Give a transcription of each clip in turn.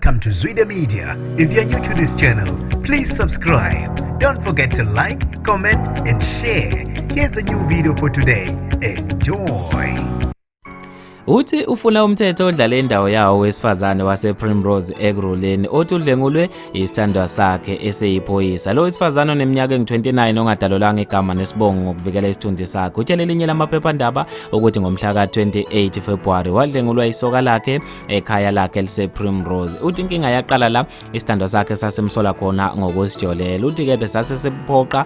Welcome to Zwida Media. If you're new to this channel, please subscribe. Don't forget to like, comment, and share. Here's a new video for today. Enjoy. Uthi ufuna umthetho odlala indawo yawo wesifazane wasePrimrose ekuruleni othi udlwengulwe isithandwa sakhe eseyiPhoyisa. Lo wesifazane oneminyaka engu-29 ongadalolanga igama nesibongo ngokuvikela isithunzi sakhe utshele elinye lamaphephandaba ukuthi ngomhla ka-28 February wadlwengulwa isoka lakhe ekhaya lakhe elisePrimrose. Uthi inkinga yaqala la isithandwa sakhe sasemsola khona ngokusijolela. Uthi-ke besasesemphoqa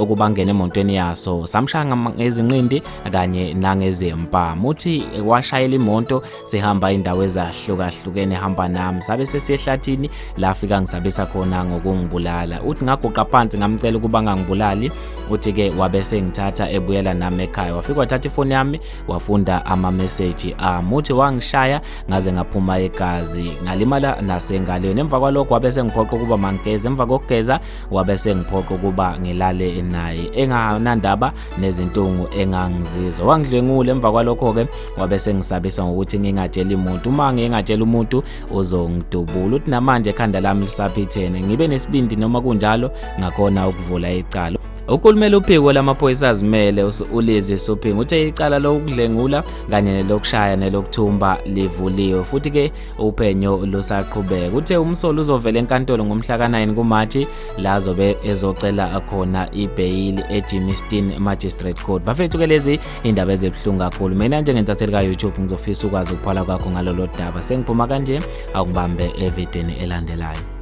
ukuba ngene emontweni yaso samshaya ngezinqindi kanye nangezimpamu. Uthi shayela imoto sihamba indawo ezahlukahlukene hamba nami sabe sesiyehlathini la fika ngisabisa khona ngokungibulala. Uthi ngaguqa phansi ngamcela ukuba ngangibulali. Uthi ke wabe sengithatha ebuyela nami ekhaya wafika wathatha ifoni yami wafunda ama message uthi wangishaya ngaze ngaphuma igazi ngalimala nasengalweni. Emva kwalokho wabe sengiphoqa ukuba mangigeze. Emva kokugeza wabe sengiphoqa ukuba ngilale naye enganandaba nezintungu engangizizwa. Wangidlwengula. Emva kwalokho ke wabe ngisabisa ngokuthi ngingatshela umuntu uma ngingatshela umuntu uzongidubula. Uthi namanje ekhanda lami lisaphithene ngibe nesibindi noma kunjalo ngakhona ukuvula icala. Ukhulumela uphiko lamaphoyisa azimele uLizzy Sophinga uthe icala lokudlwengula kanye lokushaya nelokuthumba livuliwe futhi ke uphenyo lusaqhubeka. Uthe umsolo uzovela enkantolo ngomhla ka-9 kuMashi la azobe ezocela khona ibail eJimmiston Magistrate Court. Bafethu ke lezi indaba ezibuhlungu kakhulu. Mina njengenzatheli ka-YouTube ngizofisa ukwazi ukuphala kwakho ngalolo daba. Sengiphuma kanje akubambe evidweni elandelayo.